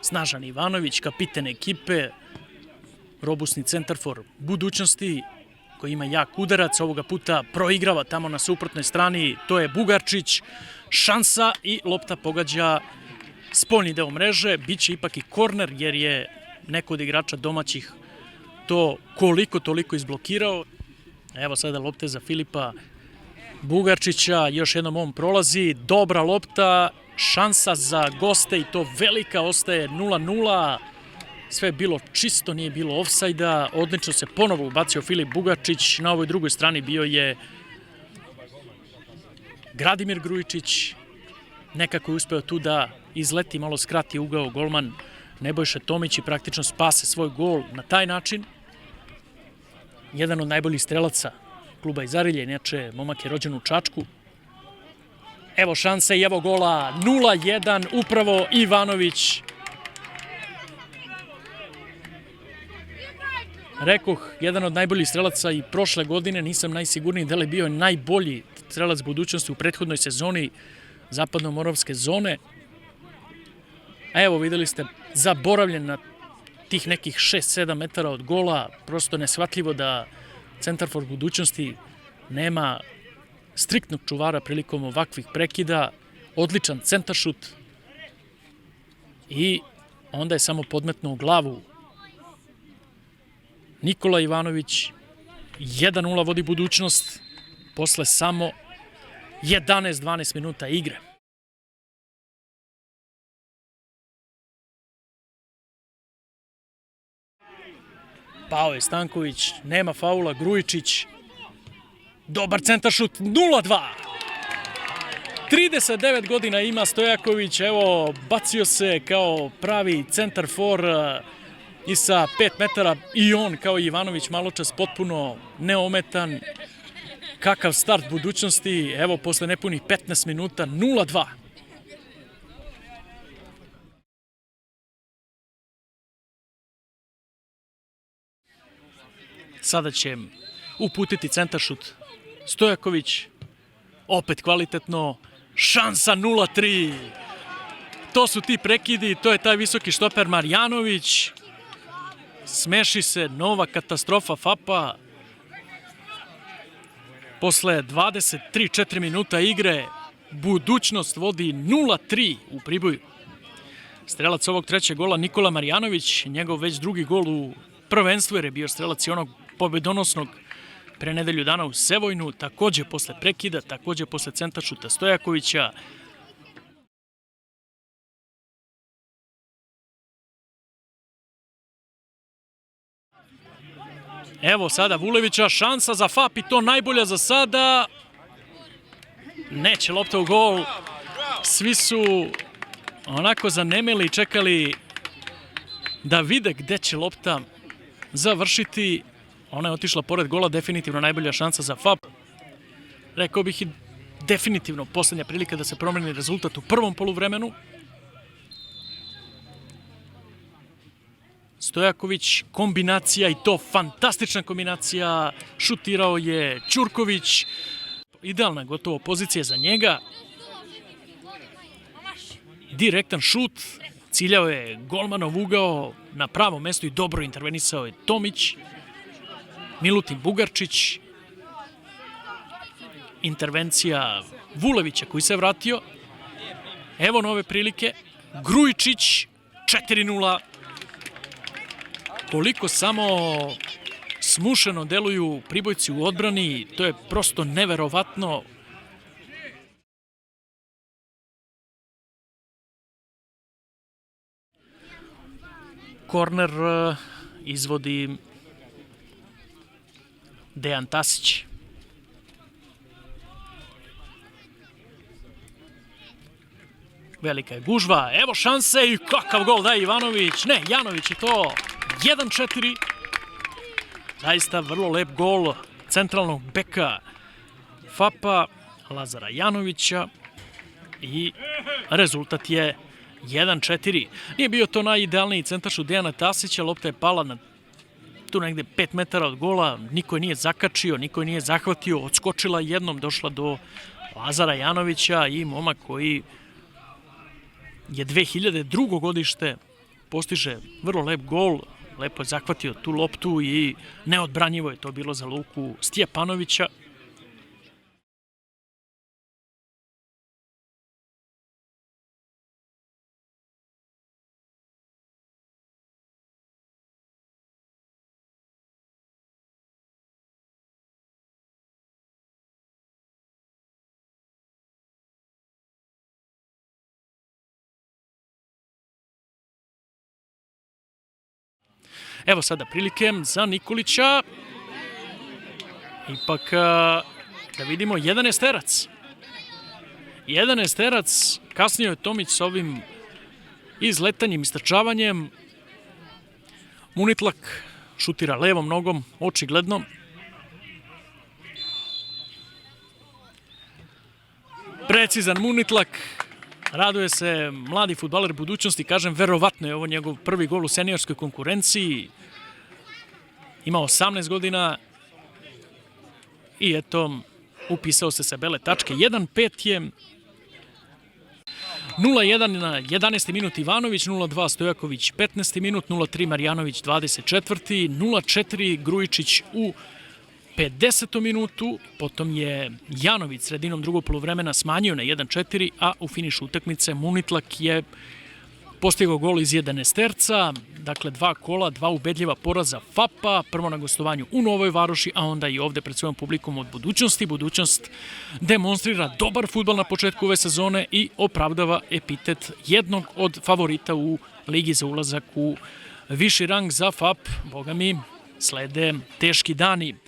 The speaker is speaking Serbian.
Snažan Ivanović, kapiten ekipe, robusni centarfor budućnosti, koji ima jak udarac, ovoga puta proigrava tamo na suprotnoj strani, to je Bugarčić, šansa i lopta pogađa spoljni deo mreže, bit će ipak i korner jer je neko od igrača domaćih to koliko toliko izblokirao. Evo sada lopte za Filipa Bugarčića, još jednom on prolazi, dobra lopta, šansa za goste i to velika, ostaje 0-0. Sve je bilo čisto, nije bilo ofsajda, odlično se ponovo ubacio Filip Bugarčić, na ovoj drugoj strani bio je Gradimir Grujičić, nekako je uspeo tu da izleti, malo skrati ugao golman Nebojša Tomić i praktično spase svoj gol na taj način. Jedan od najboljih strelaca kluba iz Arilje, inače momak je rođen u Čačku. Evo šanse i evo gola, 0-1, upravo Ivanović. Rekoh, jedan od najboljih strelaca i prošle godine, nisam najsigurniji da li je bio najbolji strelac budućnosti u prethodnoj sezoni zapadno-moravske zone. A evo videli ste, zaboravljen na tih nekih 6-7 metara od gola, prosto neshvatljivo da centarfor budućnosti nema striktnog čuvara prilikom ovakvih prekida, odličan centaršut i onda je samo podmetno u glavu Nikola Ivanović. 1-0 vodi budućnost posle samo 11-12 minuta igre. Pao je Stanković, nema faula, Grujičić, dobar centaršut, 0-2. 39 godina ima Stojaković, evo, bacio se kao pravi centarfor i sa 5 metara i on kao Ivanović maločas potpuno neometan. Kakav start budućnosti, evo posle nepunih 15 minuta, 0-2. Sada će uputiti centaršut Stojaković, opet kvalitetno, šansa 0-3. To su ti prekidi, to je taj visoki štoper Marjanović. Smeši se, nova katastrofa FAP-a. Posle 23-4 minuta igre, budućnost vodi 0-3 u Priboju. Strelac ovog trećeg gola Nikola Marjanović, njegov već drugi gol u prvenstvu jer je bio strelac i onog pobedonosnog pre nedelju dana u Sevojnu, takođe posle prekida, takođe posle centaršuta Stojakovića. Evo sada Vulevića, šansa za FAP i to najbolja za sada. Neće lopta u gol. Svi su onako zanemeli i čekali da vide gde će lopta završiti. Ona je otišla pored gola, definitivno najbolja šansa za FAP. Rekao bih i definitivno poslednja prilika da se promeni rezultat u prvom poluvremenu. Stojaković, kombinacija i to fantastična kombinacija. Šutirao je Ćurković. Idealna gotovo pozicija za njega. Direktan šut. Ciljao je golmanov ugao na pravom mestu i dobro intervenisao je Tomić. Milutin Bugarčić. Intervencija Vulevića koji se vratio. Evo nove prilike. Grujičić, 4-0. Koliko samo smušeno deluju Pribojci u odbrani, to je prosto neverovatno. Korner izvodi Dejan Tasić. Velika je gužva, evo šanse i kakav gol daje Ivanović. Ne, Janović je to. 1-4. Zaista vrlo lep gol centralnog beka FAP-a Lazara Janovića i rezultat je 1-4. Nije bio to najidealniji centaršut Dejana Tasića, lopta je pala na tu negde 5 metara od gola, niko je nije zakačio, niko je nije zahvatio, odskočila jednom, došla do Lazara Janovića i momak koji je 2002. godište, postiže vrlo lep gol, lepo je zahvatio tu loptu i neodbranjivo je to bilo za Luku Stjepanovića. Evo sada prilike za Nikolića. Ipak da vidimo 11 terac. 11 terac, kasnije je Tomić s ovim izletanjem, istrčavanjem. Munitlak šutira levom nogom, očigledno. Precizan Munitlak. Raduje se mladi fudbaler budućnosti, kažem, verovatno je ovo njegov prvi gol u seniorskoj konkurenciji. Ima 18 godina i eto, upisao se sa bele tačke. 1-5 je 0-1 na 11. minut Ivanović, 0-2 Stojaković 15. minut, 0-3 Marjanović 24. 0-4 Grujičić u 50. minutu, potom je Janović sredinom drugog poluvremena smanjio na 1-4, a u finišu utakmice Munitlak je postigao gol iz 11 terca, dakle 2 kola, 2 ubedljiva poraza FAP-a, prvo na gostovanju u Novoj Varoši, a onda i ovde pred svojom publikom od Budućnosti. Budućnost demonstrira dobar fudbal na početku ove sezone i opravdava epitet jednog od favorita u Ligi za ulazak u viši rang za FAP. Boga mi, slede teški dani.